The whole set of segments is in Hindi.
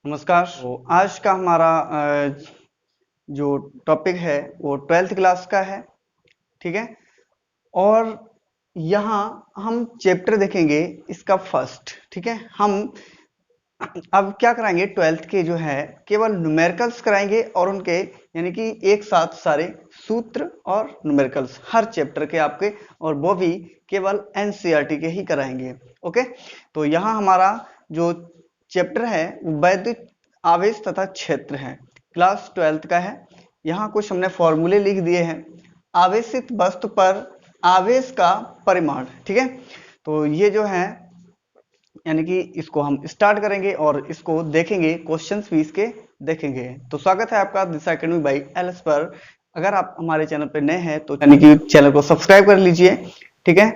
नमस्कार। तो आज का हमारा जो टॉपिक है वो 12th क्लास का है, ठीक है। और यहाँ हम चैप्टर देखेंगे इसका फर्स्ट, ठीक है। हम अब क्या कराएंगे, 12th के जो है केवल न्यूमेरिकल्स कराएंगे और उनके यानी कि एक साथ सारे सूत्र और न्यूमेरिकल्स हर चैप्टर के आपके, और वो भी केवल एनसीईआरटी के ही कराएंगे। ओके, तो यहाँ हमारा जो चैप्टर है वो वैद्युत आवेश तथा क्षेत्र है, क्लास 12th का है। यहाँ कुछ हमने फॉर्मूले लिख दिए हैं। आवेशित वस्तु पर आवेश का परिमाण, ठीक है। तो ये जो है यानी कि इसको हम स्टार्ट करेंगे और इसको देखेंगे, क्वेश्चंस भी इसके देखेंगे। तो स्वागत है आपका दिशा एकेडमी बाई एलएस पर। अगर आप हमारे चैनल पर नए हैं तो यानी कि चैनल को सब्सक्राइब कर लीजिए, ठीक है,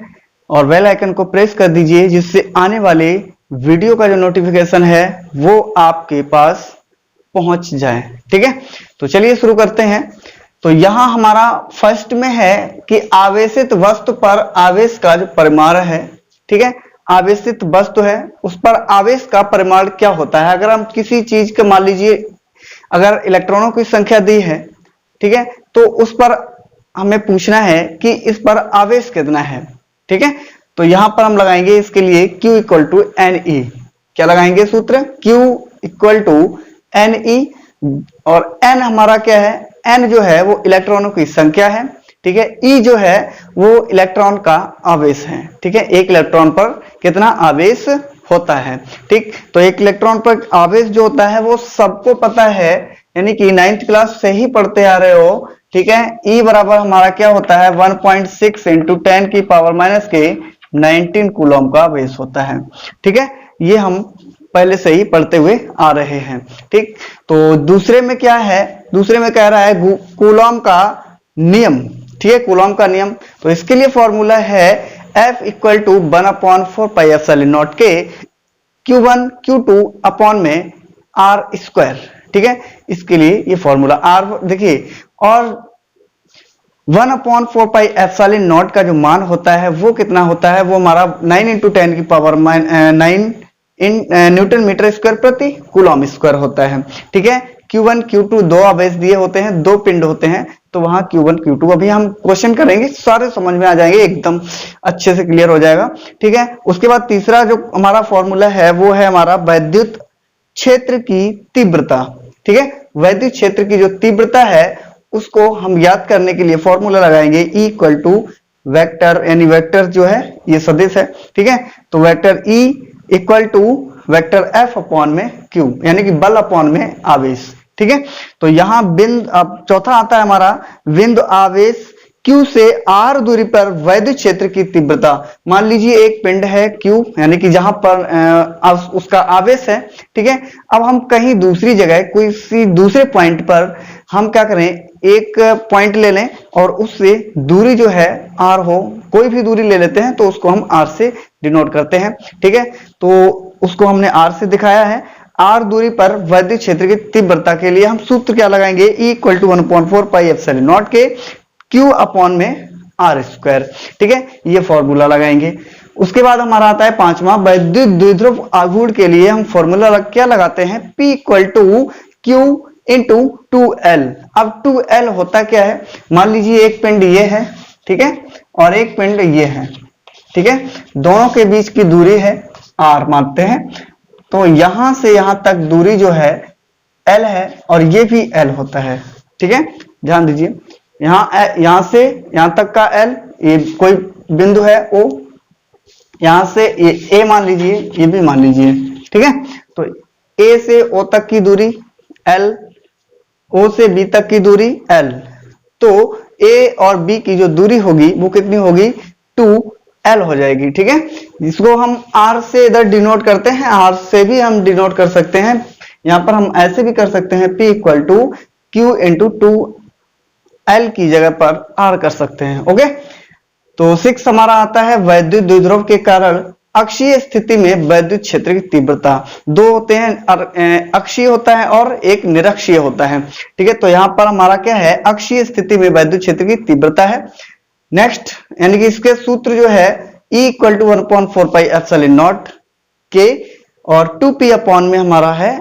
और बेल आइकन को प्रेस कर दीजिए, जिससे आने वाले वीडियो का जो नोटिफिकेशन है वो आपके पास पहुंच जाए, ठीक है। तो चलिए शुरू करते हैं। तो यहां हमारा फर्स्ट में है कि आवेशित वस्तु पर आवेश का जो परिमाण है, ठीक है। आवेशित वस्तु है उस पर आवेश का परिमाण क्या होता है। अगर हम किसी चीज के मान लीजिए अगर इलेक्ट्रॉनों की संख्या दी है, ठीक है, तो उस पर हमें पूछना है कि इस पर आवेश कितना है, ठीक है। तो यहां पर हम लगाएंगे इसके लिए Q इक्वल टू NE। क्या लगाएंगे सूत्र? Q इक्वल टू NE, और N हमारा क्या है? N जो है वो इलेक्ट्रॉनों की संख्या है, ठीक है। E जो है वो इलेक्ट्रॉन का आवेश है, ठीक है। एक इलेक्ट्रॉन पर कितना आवेश होता है, ठीक। तो एक इलेक्ट्रॉन पर आवेश जो होता है वो सबको पता है, यानी कि 9th क्लास से ही पढ़ते आ रहे हो, ठीक है। E बराबर हमारा क्या होता है? 1.6 इंटू 10 की पावर माइनस के 19 कूलम का आवेश होता है, ठीक है। ये हम पहले से ही पढ़ते हुए आ रहे हैं, ठीक। तो दूसरे में क्या है? दूसरे में कह रहा है कूलम का नियम, ठीक है, कूलम का नियम। तो इसके लिए फॉर्मूला है F equal to 1/4 pi epsilon naught के Q1 Q2 अपॉन में R स्क्वायर, ठीक है। इसके लिए ये फॉर्मूला R देखिए, और 1/4 पाई एप्सिलॉन नॉट का जो मान होता है वो कितना होता है? वो हमारा 9 इंटू 10 की power 9 in newton metre square प्रति कूलम स्क्वायर होता है, ठीक है। Q1 Q2 दो आवेश दिए होते हैं, दो पिंड होते हैं, तो वहां Q1 Q2 अभी हम क्वेश्चन करेंगे, सारे समझ में आ जाएंगे, एकदम अच्छे से क्लियर हो जाएगा, ठीक है। उसके बाद तीसरा जो हमारा फॉर्मूला है वो है हमारा वैद्युत क्षेत्र की तीव्रता, ठीक है। वैद्युत क्षेत्र की जो तीव्रता है उसको हम याद करने के लिए फॉर्मूला लगाएंगे E इक्वल टू वेक्टर, यानी वेक्टर जो है ये सदिश है, ठीक है। तो vector E equal to vector F upon में Q, यानी कि बल अपॉन में आवेश, ठीक है। तो यहां बिंदु, अब चौथा आता है हमारा बिंदु आवेश Q से R दूरी पर वैद्युत क्षेत्र की तीव्रता। मान लीजिए एक पिंड है Q, यानी कि जहां पर उसका आवेश है, ठीक है। अब हम कहीं दूसरी जगह किसी दूसरे पॉइंट पर हम क्या करें, एक पॉइंट ले लें और उससे दूरी जो है R हो, कोई भी दूरी ले लेते हैं तो उसको हम R से डिनोट करते हैं, ठीक है। तो उसको हमने R से दिखाया है। R दूरी पर वैद्युत क्षेत्र की तीव्रता के लिए हम सूत्र क्या लगाएंगे? E equal to 1/4 pi epsilon naught के Q अपॉन में R स्क्वायर, ठीक है। ये फॉर्मूला लगाएंगे। उसके बाद हमारा आता है पांचवा, वैद्युत द्विध्रुव आघूर्ण के लिए हम फॉर्मूला क्या लगाते हैं? P equal to Q into 2L। अब 2L होता क्या है? मान लीजिए एक पिंड ये है, ठीक है, और एक पिंड ये है, ठीक है। दोनों के बीच की दूरी है R मानते हैं, तो यहां से यहां तक दूरी जो है L है, और ये भी L होता है, ठीक है। ध्यान दीजिए, यहां से यहां तक का L, ये कोई बिंदु है O, यहां से ये A मान लीजिए, ये भी मान लीजिए, ठीक है। तो A से O तक की दूरी L, O से B तक की दूरी L, तो A और B की जो दूरी होगी वो कितनी होगी? 2L हो जाएगी, ठीक है। जिसको हम R से इधर डिनोट करते हैं, R से भी हम डिनोट कर सकते हैं, यहां पर हम ऐसे भी कर सकते हैं, P equal to Q into 2L की जगह पर R कर सकते हैं, ओके। तो 6 हमारा आता है वैद्युत द्विध्रुव के कारण अक्षीय स्थिति में वैद्युत क्षेत्र की तीव्रता। दो होते हैं, अक्षीय होता है और एक निरक्षीय होता है, ठीक है। तो यहां पर हमारा क्या है? अक्षीय स्थिति में वैद्युत क्षेत्र की तीव्रता है। नेक्स्ट, यानी कि इसके सूत्र जो है E equal to 1/4 pi epsilon naught के, और 2P अपॉन में हमारा है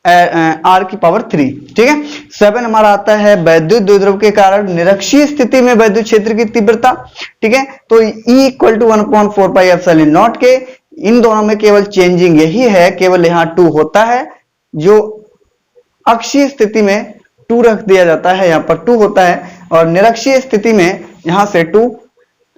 आर की पावर 3, ठीक है। 7 हमारा आता है वैद्युत द्विध्रुव के कारण निरक्षीय स्थिति में विद्युत क्षेत्र की तीव्रता, ठीक है। तो E equal to 1/4 pi epsilon naught के, इन दोनों में केवल चेंजिंग यही है, केवल यहाँ 2 होता है, जो अक्षीय स्थिति में 2 रख दिया जाता है, यहाँ पर 2 होता है, और निरक्षीय स्थिति में यहां से 2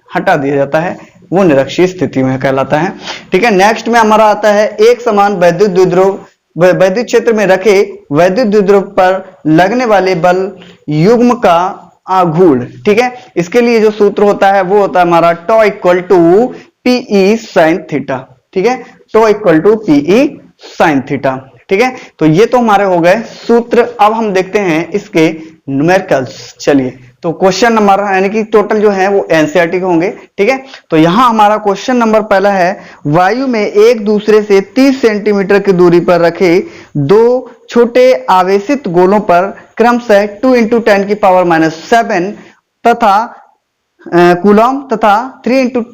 हटा दिया जाता है, वो निरक्षीय स्थिति में कहलाता है, ठीक है। नेक्स्ट में हमारा आता है एक समान वैद्युत द्विध्रुव, वैद्युत क्षेत्र में रखे वैद्युत द्विध्रुव पर लगने वाले बल युग्म का आघूर्ण, ठीक है। इसके लिए जो सूत्र होता है वो होता है हमारा tau equal to PE sine theta, ठीक है। Tau equal to PE sine theta, ठीक है। तो ये तो हमारे हो गए सूत्र। अब हम देखते हैं इसके न्यूमेरिकल्स। चलिए, तो क्वेश्चन नंबर यानी कि टोटल जो है वो एनसीईआरटी के होंगे, ठीक है। तो यहां हमारा क्वेश्चन नंबर पहला है, वायु में एक दूसरे से 30 सेंटीमीटर की दूरी पर रखे दो छोटे आवेशित गोलों पर क्रमशः 2 × 10⁻⁷ तथा कूलम तथा 3 ×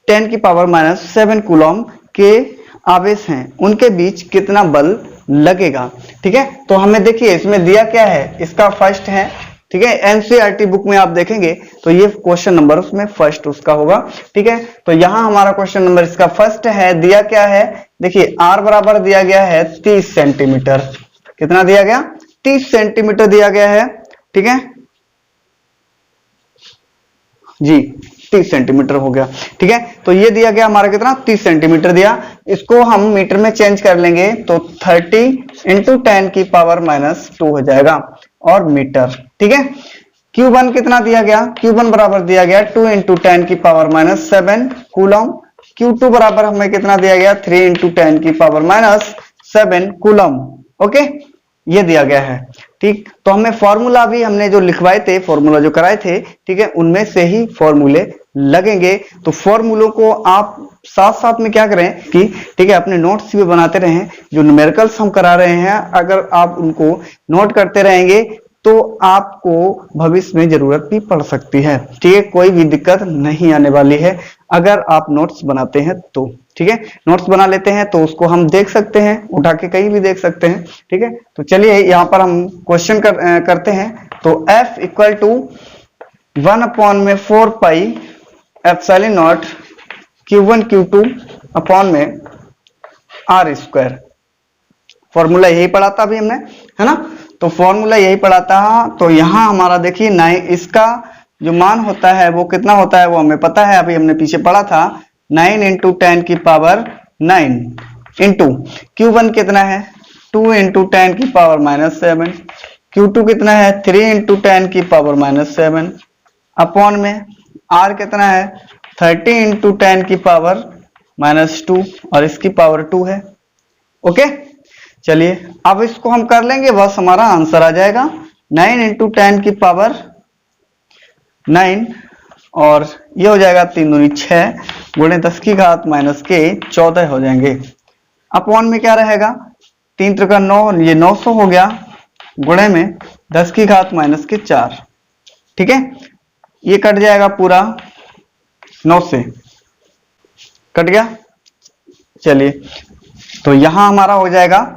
10⁻⁷ कूलम के आवेश हैं, उनके बीच कितना बल लगेगा, ठीक है। तो हमें देखिए इसमें दिया क्या है, इसका फर्स्ट है, ठीक है। एनसीईआरटी बुक में आप देखेंगे तो ये क्वेश्चन नंबर उसमें फर्स्ट उसका होगा, ठीक है। तो यहां हमारा क्वेश्चन नंबर इसका फर्स्ट है, दिया क्या है, देखिए आर बराबर दिया गया है 30 सेंटीमीटर, कितना दिया गया, 30 सेंटीमीटर दिया गया है, ठीक है जी, 30 सेंटीमीटर हो गया, ठीक है। तो ये दिया गया हमारा कितना, 30 सेंटीमीटर दिया, इसको हम मीटर में चेंज कर लेंगे तो 30 × 10⁻⁻² हो जाएगा और मीटर, ठीक है। Q1 कितना दिया गया, Q1 बराबर दिया गया 2 × 10⁻⁷ कूलम, Q2 बराबर हमें कितना दिया गया 3 × 10⁻⁷ कूलम, ओके, ये दिया गया है, ठीक। तो हमें फॉर्मूला भी हमने जो लिखवाए थे, फॉर्मूला जो कराए थे, ठीक है, उनमें से ही फॉर्मूले लगेंगे। तो फॉर्मूलों को आप साथ साथ में क्या करें कि ठीक है अपने नोट्स भी बनाते रहें, जो न्यूमेरिकल्स हम करा रहे हैं अगर आप उनको नोट करते रहेंगे तो आपको भविष्य में जरूरत भी पड़ सकती है, ठीक है। कोई भी दिक्कत नहीं आने वाली है अगर आप नोट्स बनाते हैं तो, ठीक है। नोट्स बना लेते हैं तो उसको हम देख सकते हैं, उठा के कहीं भी देख सकते हैं, ठीक है। तो चलिए यहाँ पर हम क्वेश्चन करते हैं। तो F equal to 1/4 pi epsilon naught Q1 Q2 upon में R स्क्वायर, फॉर्मूला यही पढ़ा था अभी हमने, है ना। तो फॉर्मूला यही पढ़ा था। तो यहां हमारा देखिए 9, इसका जो मान होता है वो कितना होता है वो हमें पता है, अभी हमने पीछे पढ़ा था 9 × 10⁻⁹ इंटू Q1 कितना है 2 × 10⁻⁷, Q2 कितना है 3 × 10⁻⁷, अपॉन में R कितना है 30 × 10⁻⁻² और इसकी पावर 2 है, ओके। चलिए अब इसको हम कर लेंगे, बस हमारा आंसर आ जाएगा 9 × 10⁻⁹ और ये हो जाएगा 3 दूनी 6 गुणे 10⁻⁻के 14 हो जाएंगे। अपॉन में क्या रहेगा 3 × 9, ये 900 हो गया, गुणे में 10⁻⁻4, ठीक है। ये कट जाएगा पूरा 9 से कट गया। चलिए तो यहां हमारा हो जाएगा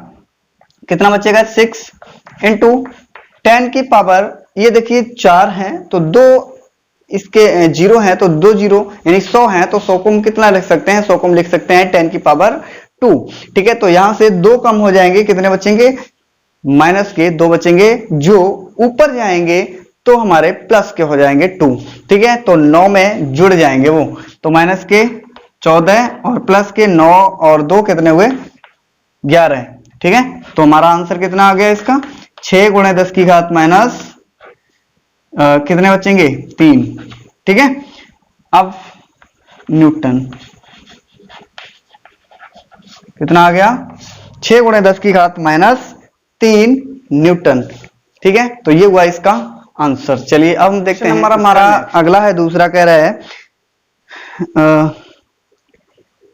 कितना बचेगा 6 × 10 की पावर, ये देखिए 4 है तो 2 इसके 0 है तो 2 0 यानी 100 है तो 100 को हम कितना लिख सकते हैं, 100 को हम लिख सकते हैं 10 की पावर 2, ठीक है। तो यहां से 2 कम हो जाएंगे, कितने बचेंगे माइनस के 2 बचेंगे, जो ऊपर जाएंगे तो हमारे प्लस के हो जाएंगे 2, ठीक है। तो 9 में जुड़ जाएंगे वो, तो माइनस के 14 और प्लस के 9 और 2 कितने हुए 11, ठीक है। तो हमारा आंसर कितना आ गया इसका 6 × 10⁻⁻, कितने बचेंगे 3, ठीक है। अब न्यूटन कितना आ गया 6 × 10⁻³ न्यूटन, ठीक है। तो ये हुआ इसका आंसर। चलिए अब हम देखते हैं हमारा अगला है, दूसरा कह रहा है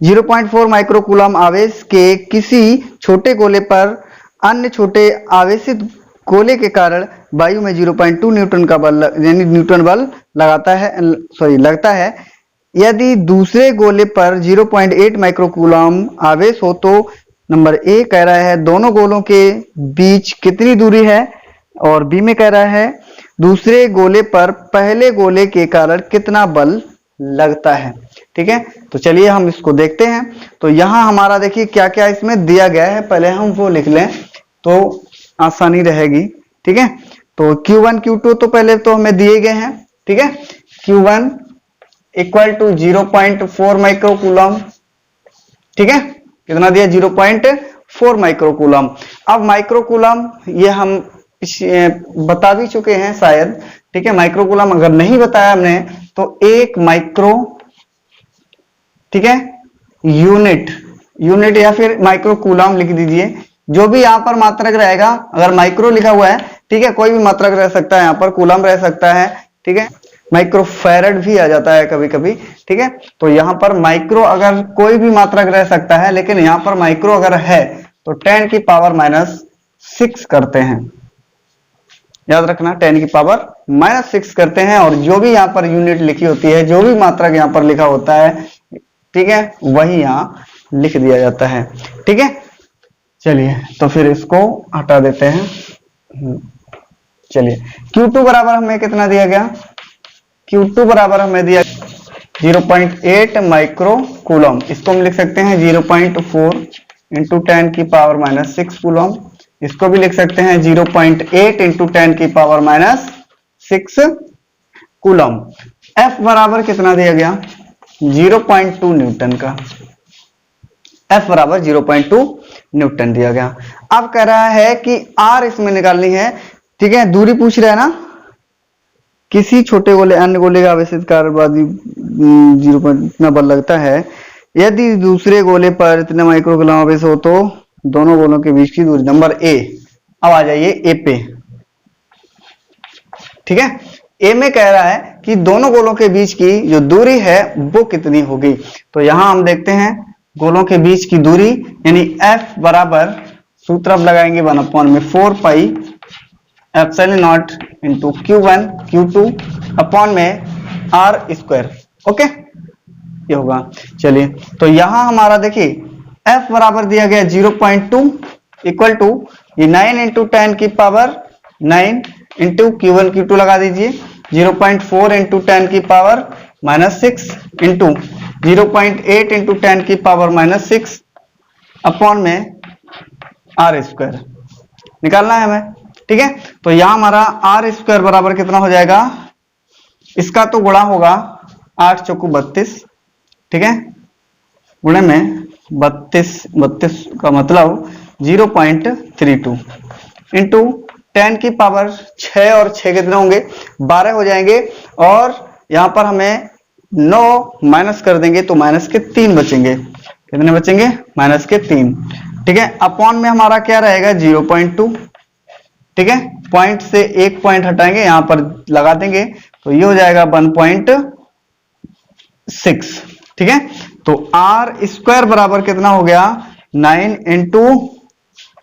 0.4 माइक्रो कूलम आवेश के किसी छोटे गोले पर अन्य छोटे आवेशित गोले के कारण वायु में 0.2 न्यूटन का बल यानी न्यूटन बल लगता है। यदि दूसरे गोले पर 0.8 माइक्रो कूलम आवेश हो तो नंबर ए कह रहा है दोनों गोलों के बीच कितनी दूरी है, और बी में कह रहा है दूसरे गोले पर पहले गोले के कारण कितना बल लगता है। ठीक है, तो चलिए हम इसको देखते हैं। तो यहां हमारा देखिए क्या क्या इसमें दिया गया है, पहले हम वो लिख लें तो आसानी रहेगी। ठीक है, तो Q1 Q2 तो पहले तो हमें दिए गए हैं। ठीक है, Q1 equal to 0.4 micro coulomb. ठीक है, कितना दिया 0.4 माइक्रो कूलम। अब माइक्रो कूलम ये हम बता भी चुके हैं शायद। ठीक है, माइक्रो कूलम अगर नहीं बताया हमने तो एक माइक्रो, ठीक है, यूनिट या फिर माइक्रो कूलम लिख दीजिए। जो भी यहां पर मात्रक रहेगा, अगर माइक्रो लिखा हुआ है, ठीक है, कोई भी मात्रक रह सकता है, यहां पर कूलम रह सकता है। ठीक है, माइक्रो फैरड भी आ जाता है कभी कभी। ठीक है, तो यहां पर माइक्रो अगर कोई भी मात्रक रह सकता है, लेकिन यहां पर माइक्रो अगर है तो 10 की पावर -6 करते हैं। याद रखना 10 की पावर -6 करते हैं, और जो भी यहां पर यूनिट लिखी होती है, जो भी मात्रक यहां पर लिखा होता है, ठीक है, वही यहां लिख दिया जाता है। ठीक है, चलिए तो फिर इसको हटा देते हैं। चलिए Q2 बराबर हमें कितना दिया गया, Q2 बराबर हमें दिया 0.8 माइक्रो कूलम। इसको हम लिख सकते हैं 0.4 इंटू 10 की पावर -6 कूलम। इसको भी लिख सकते हैं 0.8 इंटू 10 की पावर -6 कूलम। F बराबर कितना दिया गया 0.2 न्यूटन का। F बराबर 0.2 न्यूटन दिया गया। अब कह रहा है कि R इसमें निकालनी है। ठीक है, दूरी पूछ रहा है ना, किसी छोटे गोले अन्य गोले का आवेशित कार्यवादी 0 इतना बल लगता है यदि दूसरे गोले पर इतने माइक्रो कूलम आवेश हो तो दोनों गोलों के बीच की दूरी। Number A. अब आ जाइए ए पे। ठीक है, ए में कह रहा है कि दोनों गोलों के बीच की जो दूरी है वो कितनी होगी। तो यहां हम देखते हैं गोलों के बीच की दूरी, यानी F बराबर सूत्र अब लगाएंगे 1/4 pi epsilon not into Q1 Q2 upon में R²। ओके, ये होगा। चलिए तो यहां हमारा देखिए F बराबर दिया गया 0.2 इक्वल टू ये 9 इंटू 10 की पावर 9 इंटू Q1 Q2 लगा दीजिए 0.4 इंटू 10 की पावर -6 इंटू 0.8 इंटू 10 की पावर -6 अपॉन में R² निकालना है हमें। ठीक है, तो यहां हमारा R² बराबर कितना हो जाएगा, इसका तो गुणा होगा 8 चौको 32। ठीक है, गुणे में 32 का मतलब 0.32 इंटू 10 की पावर 6 और 6 कितने होंगे 12 हो जाएंगे, और यहां पर हमें 9 माइनस कर देंगे तो -3 बचेंगे। कितने बचेंगे -3। ठीक है, अपॉन में हमारा क्या रहेगा 0.2। ठीक है, पॉइंट से एक पॉइंट हटाएंगे, यहां पर लगा देंगे तो ये हो जाएगा 1.6। ठीक है, तो R² बराबर कितना हो गया 9 इंटू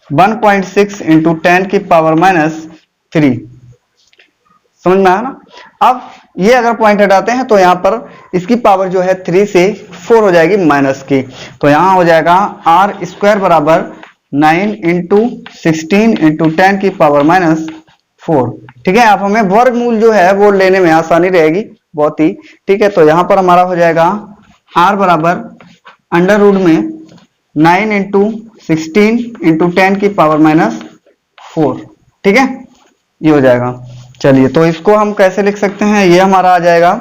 1.6 इंटू 10 की पावर -3। समझ में आया ना। अब ये अगर पॉइंट हटाते हैं तो यहां पर इसकी पावर जो है 3 से 4 हो जाएगी माइनस की, तो यहां हो जाएगा R² बराबर 9 इंटू 16 इंटू 10 की पावर -4। ठीक है, आप हमें वर्गमूल जो है वो लेने में आसानी रहेगी बहुत ही। ठीक है, तो यहां पर हमारा हो जाएगा R बराबर अंडर रूट में 9 इंटू 16 इंटू 10 की पावर -4। ठीक है, ये हो जाएगा। चलिए तो इसको हम कैसे लिख सकते हैं, ये हमारा आ जाएगा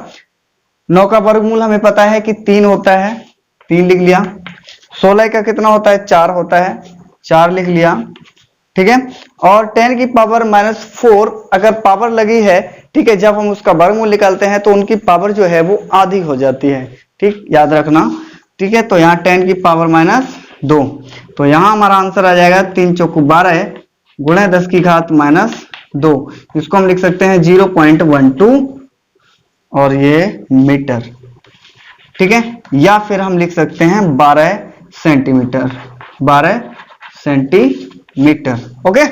9 का वर्गमूल हमें पता है कि 3 होता है, 3 लिख लिया। 16 का कितना होता है 4 होता है, 4 लिख लिया। ठीक है, और 10 की पावर -4 अगर पावर लगी है, ठीक है, जब हम उसका वर्गमूल निकालते हैं तो उनकी पावर जो है वो आधी हो जाती है। ठीक, याद रखना। ठीक है, तो यहाँ 10 की पावर -2, तो यहां हमारा आंसर आ जाएगा 3 चौको 12 गुणे 10 की घात -2। इसको हम लिख सकते हैं 0.12 और ये मीटर। ठीक है, या फिर हम लिख सकते हैं 12 सेंटीमीटर। 12 सेंटीमीटर। ओके,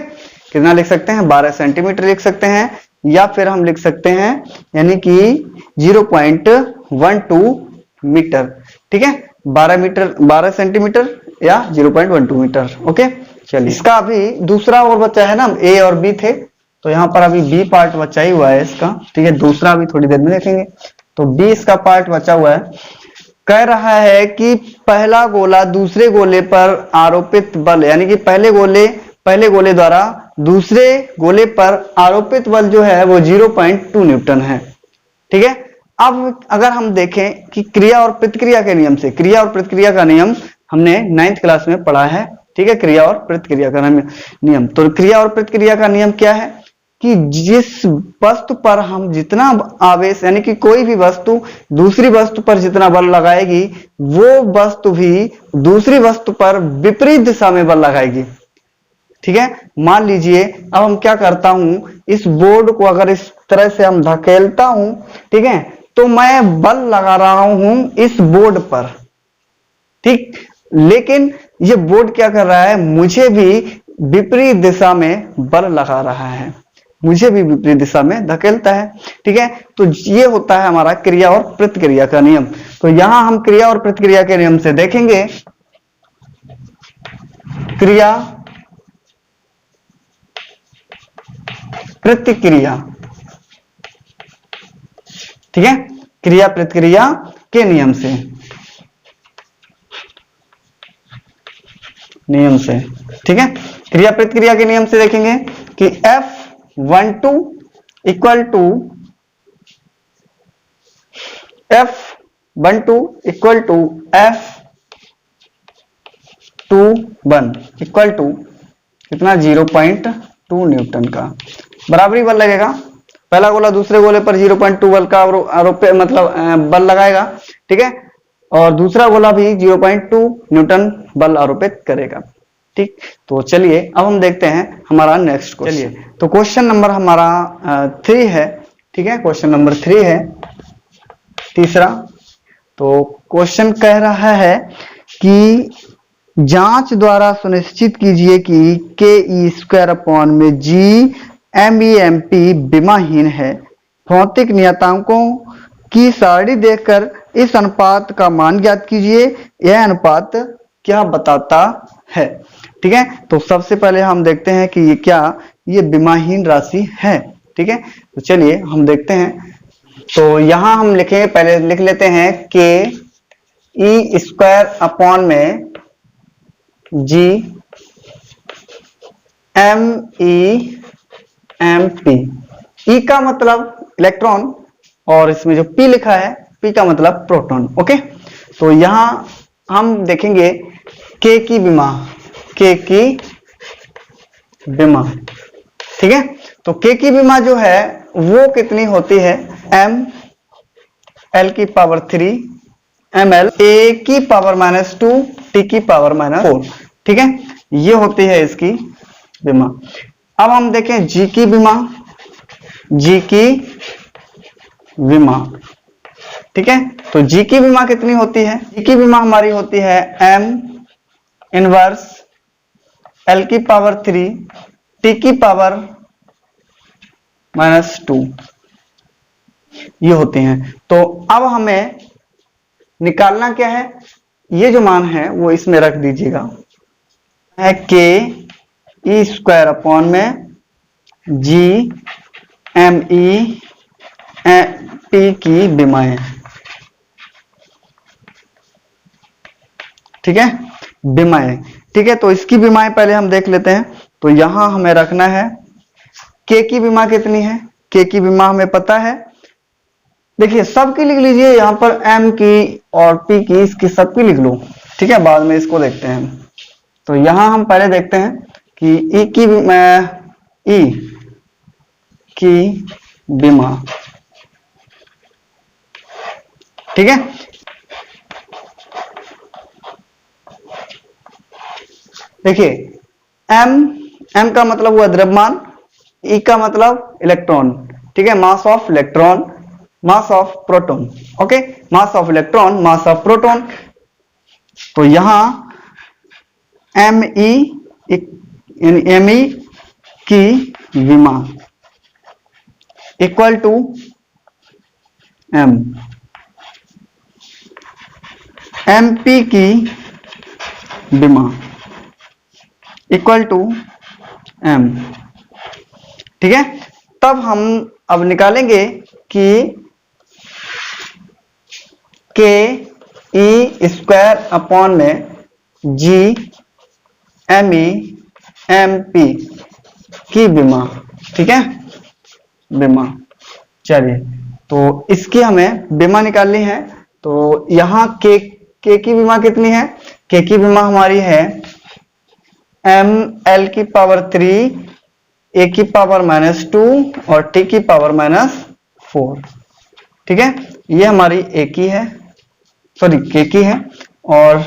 कितना लिख सकते हैं 12 सेंटीमीटर लिख सकते हैं, या फिर हम लिख सकते हैं यानी कि 0.12 मीटर। ठीक है, 12 मीटर 12 सेंटीमीटर या 0.12 मीटर। ओके, चलिए इसका अभी दूसरा और बच्चा है ना, ए और बी थे, तो यहाँ पर अभी बी पार्ट बचा ही हुआ है इसका, ठीक है, दूसरा अभी थोड़ी देर में देखेंगे। तो बी इसका पार्ट बचा हुआ है, कह रहा है कि पहला गोला दूसरे गोले पर आरोपित बल, यानी कि पहले गोले द्वारा दूसरे गोले पर आरोपित बल जो है वो 0.2 न्यूटन है। ठीक है, अब अगर हम देखें कि क्रिया और प्रतिक्रिया के नियम से, क्रिया और प्रतिक्रिया का नियम हमने 9th क्लास में पढ़ा है। ठीक है, क्रिया और प्रतिक्रिया का नियम, तो क्रिया और प्रतिक्रिया का नियम क्या है कि जिस वस्तु पर हम जितना आवेश, यानी कि कोई भी वस्तु दूसरी वस्तु पर जितना बल लगाएगी, वो वस्तु भी दूसरी वस्तु पर विपरीत दिशा में बल लगाएगी। ठीक है, मान लीजिए अब हम क्या करता हूं, इस बोर्ड को अगर इस तरह से हम धकेलता हूं, ठीक है, तो मैं बल लगा रहा हूं इस बोर्ड पर, ठीक, लेकिन ये बोर्ड क्या कर रहा है, मुझे भी विपरीत दिशा में बल लगा रहा है, मुझे भी विपरीत दिशा में धकेलता है। ठीक है, तो ये होता है हमारा क्रिया और प्रतिक्रिया का नियम। तो यहां हम क्रिया और प्रतिक्रिया के नियम से देखेंगे, क्रिया प्रतिक्रिया, ठीक है, क्रिया प्रतिक्रिया के नियम से, ठीक है, क्रिया प्रतिक्रिया के नियम से देखेंगे कि F12 equal to F21 equal to कितना, 0.2 न्यूटन का बराबरी बल लगेगा। पहला गोला दूसरे गोले पर 0.2 बल का आरोप मतलब बल लगाएगा, ठीक है, और दूसरा गोला भी 0.2 न्यूटन बल आरोपित करेगा। ठीक, तो चलिए अब हम देखते हैं हमारा नेक्स्ट क्वेश्चन। चलिए, तो क्वेश्चन नंबर हमारा 3 है। ठीक है, क्वेश्चन नंबर 3 है, तीसरा। तो क्वेश्चन कह रहा है कि जांच द्वारा सुनिश्चित कीजिए कि ke² में GMEMP विमाहीन है। भौतिक नियतांकों की सारणी देखकर इस अनुपात का मान ज्ञात कीजिए। यह अनुपात क्या बताता है? ठीक है, तो सबसे पहले हम देखते हैं कि ये विमाहीन राशि है। ठीक है, तो चलिए हम देखते हैं। तो यहां हम लिखेंगे, पहले लिख लेते हैं ke² में GMEMP। E का मतलब इलेक्ट्रॉन और इसमें जो P लिखा है, P का मतलब प्रोटॉन। ओके, तो यहां हम देखेंगे K की विमा, ठीक है, तो K की विमा जो है वो कितनी होती है, mL⁻³ ml A⁻², T⁻⁴। ठीक है, ये होती है इसकी विमा। अब हम देखें G की विमा, ठीक है, तो G की विमा कितनी होती है, G की विमा हमारी होती है m⁻⁻L⁻³ T⁻⁻², ये होती हैं। तो अब हमें निकालना क्या है, ये जो मान है वो इसमें रख दीजिएगा, है ke² में GMEMP की विमाएं। ठीक है, विमाएं, ठीक है, तो इसकी विमाएं पहले हम देख लेते हैं। तो यहां हमें रखना है K की विमा कितनी है, K की विमा हमें पता है, देखिए सबकी लिख लीजिए, यहां पर M की और P की, इसकी सबकी लिख लो। ठीक है, बाद में इसको देखते हैं। तो यहां हम पहले देखते हैं कि E की विमा, ठीक है, देखिए M का मतलब हुआ द्रव्यमान, E का मतलब इलेक्ट्रॉन, ठीक है, mass of electron, mass of proton. Okay, mass of electron, mass of proton. तो यहां Me की विमा इक्वल टू MP की बीमा इक्वल टू m। ठीक है, तब हम अब निकालेंगे कि k e स्क्वायर अपॉन में g m e m p की बीमा। ठीक है, बीमा। चलिए, तो इसकी हमें बीमा निकालनी है। तो यहां k की बीमा कितनी है? k की बीमा हमारी है m l की पावर 3 a की पावर -2 और t की पावर -4। ठीक है, ये हमारी a की है, सॉरी k की है। और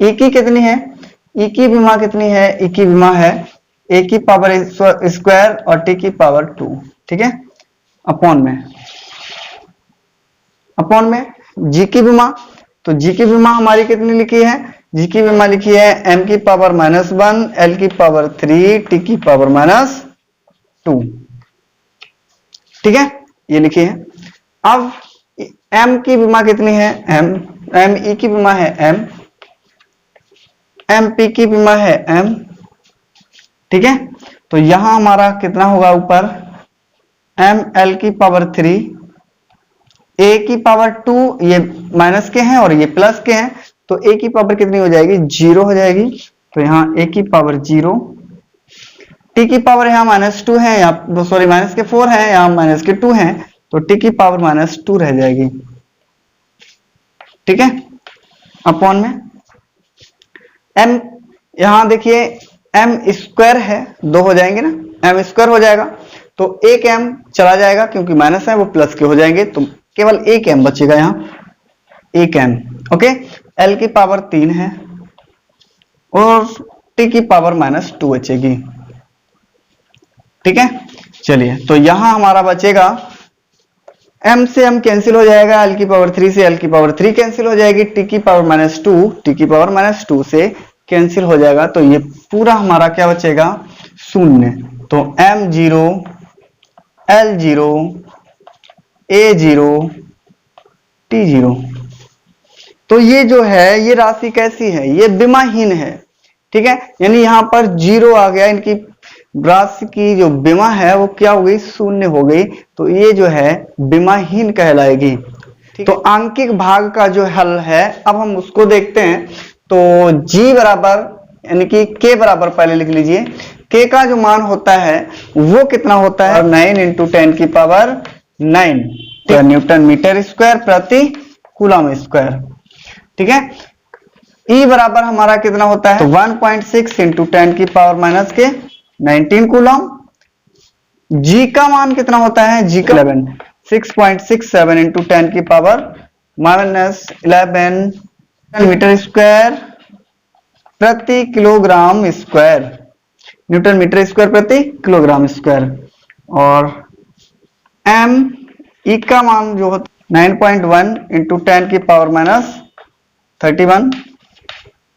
e की कितनी है? e की बीमा कितनी है? e की बीमा है a की पावर स्क्वायर और t की पावर 2। ठीक है, अपॉन में g की बीमा। तो g की बीमा हमारी कितनी लिखी है? g की बीमा लिखी है m की पावर -1 l की पावर 3 t की पावर -2। ठीक है, ये लिखी है। अब m की बीमा कितनी है? m e की बीमा है m p की बीमा है m। ठीक है, तो यहां हमारा कितना होगा? ऊपर m l की पावर 3 a की पावर 2, ये माइनस के हैं और ये प्लस के हैं, तो a की पावर कितनी हो जाएगी? 0 हो जाएगी। तो यहाँ a की पावर 0, t की पावर यहाँ -2 है, यहाँ सॉरी -4 है, यहाँ -2 है, तो t की पावर -2 रह जाएगी। ठीक है, अपॉन में m, यहां देखिए m स्क्वायर है, 2 हो जाएंगे ना, m स्क्वायर हो जाएगा, तो एक m चला जाएगा क्योंकि माइनस है, वो प्लस के हो जाएंगे, तो केवल एक m बचेगा यहाँ, एक m। ओके, l की पावर 3 है और t की पावर -2 बचेगी। ठीक है, चलिए, तो यहां हमारा बचेगा m से m कैंसिल हो जाएगा, l की पावर 3 से l की पावर 3 कैंसिल हो जाएगी, t की पावर -2 t की पावर -2 से कैंसिल हो जाएगा, तो ये पूरा हमारा क्या बचेगा? 0। तो m0 l0 a0 t0। तो ये जो है, ये राशि कैसी है? ये बीमाहीन है। ठीक है, यानी यहां पर 0 आ गया, इनकी राशि की जो बीमा है वो क्या हो गई? 0 हो गई। तो ये जो है बीमाहीन कहलाएगी। तो आंकिक भाग का जो हल है, अब हम उसको देखते हैं। तो g बराबर, यानी कि k बराबर पहले लिख लीजिए, k का जो मान होता है वो कितना होता है? 9 × 10 की पावर 9 न्यूटन मीटर स्क्वायर प्रति कूलम स्क्वायर। ठीक है, E बराबर हमारा कितना होता है? तो 1.6 × 10 की पावर -19 कूलम। G का मान कितना होता है? G का 11, 6.67 × 10 की पावर -11 मीटर स्क्वायर प्रति kilogram square, newton metre square प्रति किलोग्राम स्क्वायर। और m E का मान जो होता है 9.1 × 10 की पावर -31,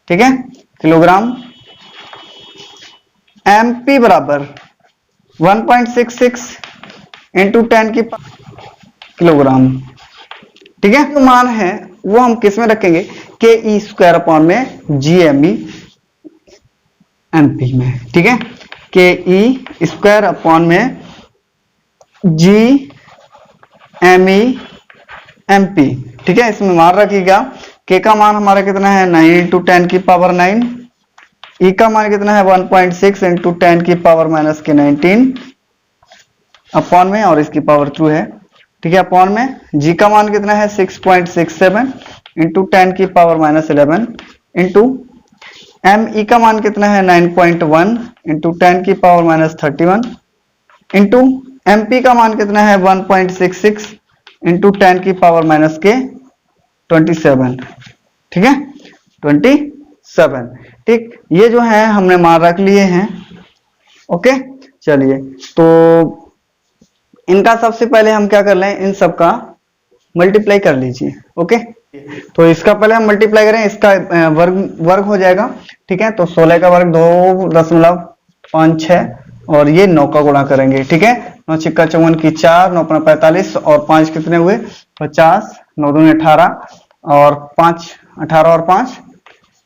ठीक है, किलोग्राम। mp बराबर 1.66 × 10 की किलोग्राम। ठीक है, जो मान है वो हम किस में रखेंगे? के ई स्क्वायर अपॉन में G M E M P में। ठीक है, के ई स्क्वायर अपॉन में G M E M P. ठीक है, इसमें मान रखिएगा। के का मान हमारा कितना है? 9 × 10 की पावर 9। ई का मान कितना है? 1.6 × 10 की पावर -19 अपॉन में, और इसकी पावर 2 है। ठीक है, अपॉन में जी का मान कितना है? 6.67 × 10 की पावर -11 इंटू एम ई का मान कितना है? 9.1 × 10 की पावर -31 इंटू एम पी का मान कितना है? 1.66 × 10 की पावर -27। ठीक है, 27। ठीक, ये जो है हमने मान रख लिए हैं। ओके, चलिए, तो इनका सबसे पहले हम क्या कर लें? इन सब का मल्टीप्लाई कर लीजिए। ओके, तो इसका पहले हम मल्टीप्लाई करें, इसका वर्ग हो जाएगा। ठीक है, तो 16 का वर्ग 2.56 और ये 9 का गुणा करेंगे। ठीक है, 9 × 54 की 4, 9 × 45 और 5 कितने हुए? 50, 9 दूनी 18 और 5 18 और 5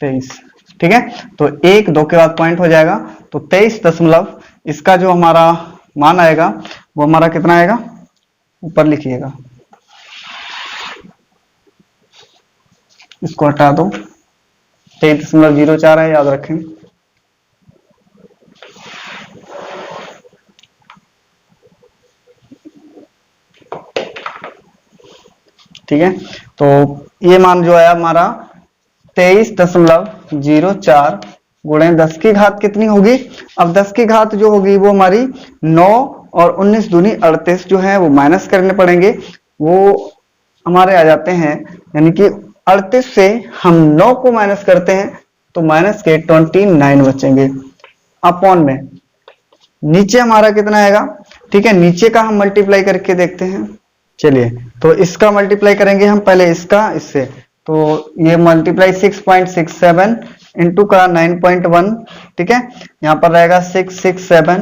23, ठीक है, तो 1 2 के बाद पॉइंट हो जाएगा, तो 23 दशमलव, इसका जो हमारा मान आएगा वो हमारा कितना आएगा, ऊपर लिखिएगा, इसको हटा दो, 23.04 है, याद रखें। ठीक है, तो ये मान जो है हमारा 23.04 गुणे 10 की घात कितनी होगी। अब 10 की घात जो होगी वो हमारी 9 और 19 दूनी 38 जो है वो माइनस करने पड़ेंगे, वो हमारे आ जाते हैं, यानी कि 38 से हम 9 को माइनस करते हैं तो माइनस के 29 बचेंगे अपॉन में नीचे हमारा कितना आएगा। ठीक है, नीचे का हम मल्टीप्लाई करके देखते हैं। चलिए, तो इसका मल्टीप्लाई करेंगे हम पहले इसका इससे, तो ये मल्टीप्लाई 6.67 इंटू का 9.1, ठीक है, यहाँ पर रहेगा 667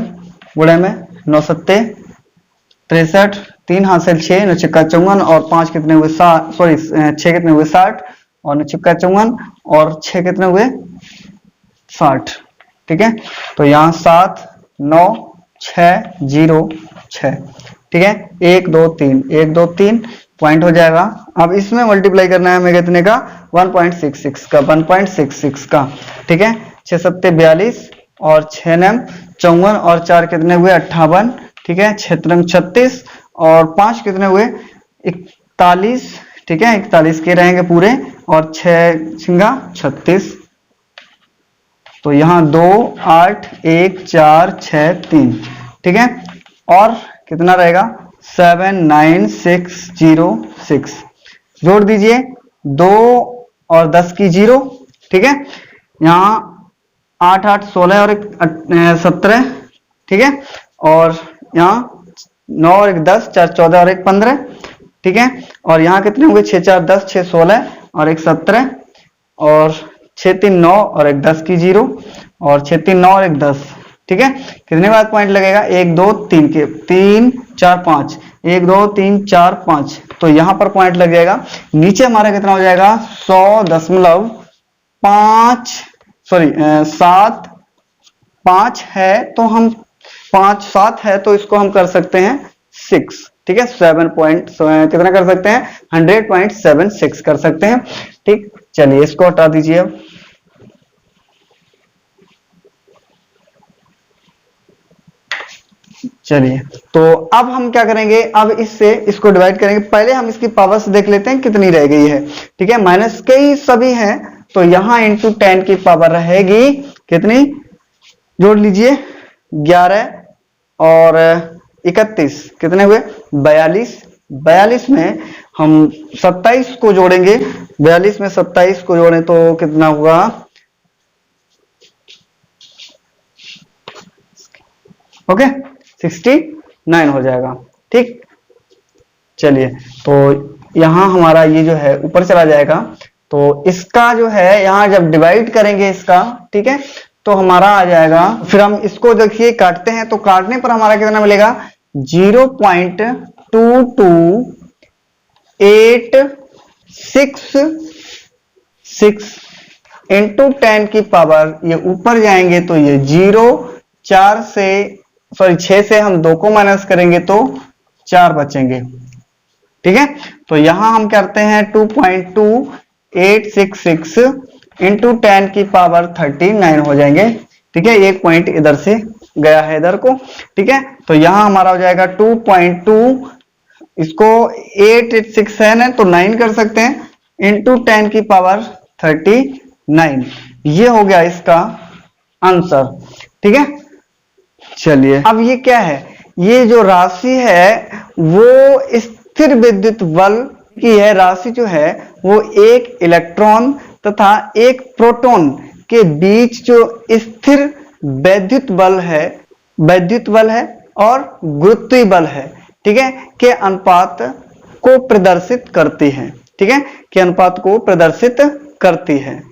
गुणे में 9 सत्ते 63, 3 हासिल 6, 9 छक्का 54 और 5 कितने हुए 60, सॉरी 6 कितने हुए 60 और 9 छक्का 54 और 6 कितने हुए 60। ठीक है, तो यहाँ 7 9 6 0 6, ठीक है, 1 2 3 1 2 3 पॉइंट हो जाएगा। अब इसमें मल्टीप्लाई करना है हमें कितने का, 1.66 का, 1.66 का। ठीक है, 6 सत्ते 42 और 6 नम 54 और 4 कितने हुए 58, ठीक है, 6 नम 36 और 5 कितने हुए 41, ठीक है, 41 के रहेंगे पूरे और 6 छिंगा 36, तो यहाँ 2 8 1 4 6 3, ठीक है, और कितना रहेगा 79606, जोड़ दीजिए 2 और 10 की 0, ठीक है, यहाँ 8 8 16 और 17, ठीक है, और यहाँ 9 और 1 10 4 14 और 1 15, ठीक है, और यहाँ कितने होंगे 6 4 10 6 16 और 1 17 और 6 3 9 और 1 10 की 0 और 6 3 9 और 1 10, ठीक है, कितने बाद पॉइंट लगेगा 1 2 3 के 3 4 5 1 2 3 4 5, तो यहां पर पॉइंट लग जाएगा। नीचे हमारा कितना हो जाएगा 100.5 सॉरी 7 5 है, तो हम 5 7 है तो इसको हम कर सकते हैं 6, ठीक है, 7 पॉइंट कितना कर सकते हैं 100.76 कर सकते हैं। ठीक, चलिए इसको हटा दीजिए। अब चलिए, तो अब हम क्या करेंगे, अब इससे इसको डिवाइड करेंगे। पहले हम इसकी पावर्स देख लेते हैं कितनी रह गई है। ठीक है, माइनस के ही सभी हैं, तो यहां इंटू 10 की पावर रहेगी कितनी, जोड़ लीजिए 11 और 31 कितने हुए 42, 42 में हम 27 को जोड़ेंगे, 42 में 27 को जोड़ें तो कितना हुआ, ओके 69 हो जाएगा। ठीक, चलिए, तो यहां हमारा ये जो है ऊपर चला जाएगा, तो इसका जो है यहां जब डिवाइड करेंगे इसका, ठीक है, तो हमारा आ जाएगा, फिर हम इसको देखिए काटते हैं, तो काटने पर हमारा कितना मिलेगा 0.228666 इंटू 10 की पावर, ये ऊपर जाएंगे तो ये 0 4 से सॉरी 6 से हम 2 को माइनस करेंगे तो 4 बचेंगे। ठीक है, तो यहां हम करते हैं 2.2866 इंटू 10 की पावर 39 हो जाएंगे। ठीक है, एक पॉइंट इधर से गया है इधर को। ठीक है, तो यहां हमारा हो जाएगा 2.2, इसको 886 है तो 9 कर सकते हैं इंटू 10 की पावर 39, ये हो गया इसका आंसर। ठीक है, चलिए अब ये क्या है, ये जो राशि है वो स्थिर विद्युत बल की है। राशि जो है वो एक इलेक्ट्रॉन तथा एक प्रोटॉन के बीच जो स्थिर वैद्युत बल है और गुरुत्वीय बल है, ठीक है, के अनुपात को प्रदर्शित करती है। ठीक है, के अनुपात को प्रदर्शित करती है।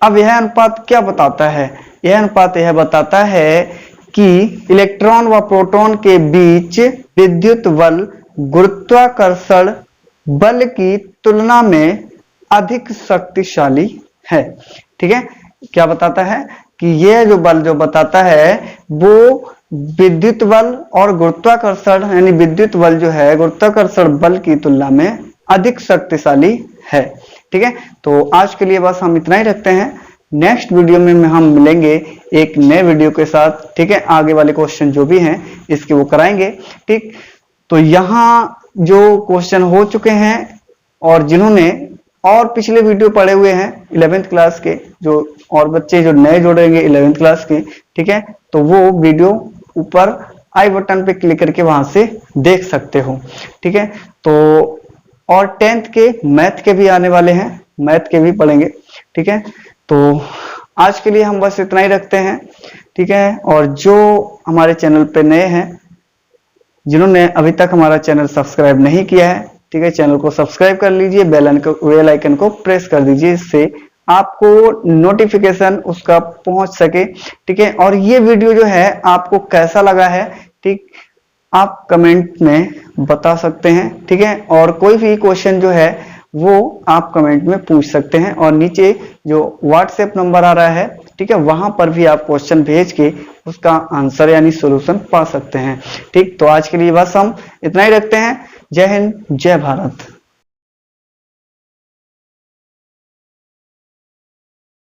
अब यह अनुपात क्या बताता है, यह अनुपात यह बताता है कि इलेक्ट्रॉन व प्रोटॉन के बीच विद्युत बल गुरुत्वाकर्षण बल की तुलना में अधिक शक्तिशाली है। ठीक है, क्या बताता है कि यह जो बल जो बताता है वो विद्युत बल और गुरुत्वाकर्षण यानी विद्युत बल जो है गुरुत्वाकर्षण बल की तुलना में अधिक शक्तिशाली है। ठीक है, तो आज के लिए बस हम इतना ही रखते हैं। नेक्स्ट वीडियो में हम मिलेंगे एक नए वीडियो के साथ। ठीक है, आगे वाले क्वेश्चन जो भी हैं इसके वो कराएंगे। ठीक, तो यहाँ जो क्वेश्चन हो चुके हैं और जिन्होंने और पिछले वीडियो पढ़े हुए हैं 11th क्लास के जो और बच्चे जो नए जुड़ेंगे 11th क्लास के, ठीक है, तो वो वीडियो ऊपर आई बटन पे क्लिक करके वहां से देख सकते हो। ठीक है, तो और 10th के मैथ के भी आने वाले हैं, मैथ के भी पढ़ेंगे। ठीक है, तो आज के लिए हम बस इतना ही रखते हैं। ठीक है, और जो हमारे चैनल पे नए हैं, जिन्होंने अभी तक हमारा चैनल सब्सक्राइब नहीं किया है, ठीक है, चैनल को सब्सक्राइब कर लीजिए, बेल आइकन को प्रेस कर दीजिए, इससे आपको नोटिफिकेशन उसका पहुंच सके। ठीक है, और ये वीडियो जो है आपको कैसा लगा है, ठीक, आप कमेंट में बता सकते हैं। ठीक है, और कोई भी क्वेश्चन जो है वो आप कमेंट में पूछ सकते हैं और नीचे जो व्हाट्सएप नंबर आ रहा है, ठीक है, वहां पर भी आप क्वेश्चन भेज के उसका आंसर यानी सॉल्यूशन पा सकते हैं। ठीक, तो आज के लिए बस हम इतना ही रखते हैं। जय हिंद, जय भारत।